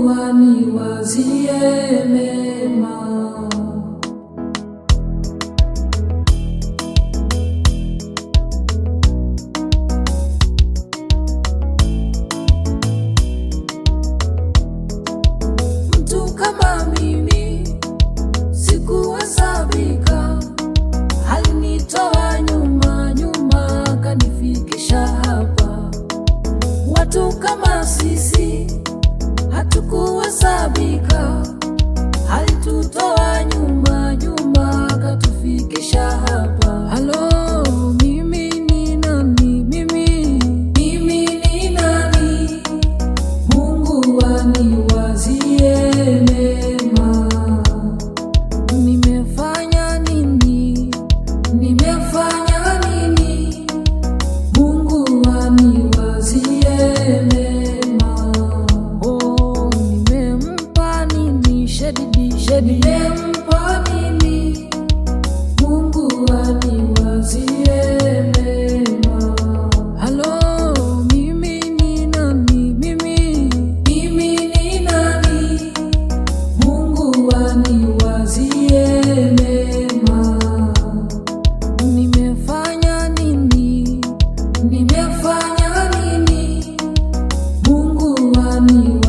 Mungu aniwazie mema. Mtu kama mimi sikuhesabika, alinitoa nyuma nyuma akanifikisha hapa. Watu kama sisi hatukuhesabika, alitutoa nyuma nyuma akatufikisha hapa. Halo, mimi ni nani? Mimi ni nani? Mungu aniwazie mema. Nimefanya nini? Nimefanya nini? Mungu aniwazie mema. Oh, nimempa nini? Shedidi nimempa nini? Mungu aniwazie mema. Halo, mimi ni nani? Mimi ni nani? Mungu aniwazie mema. Nimefanya nini? Nimefanya nini? Mungu aniwazie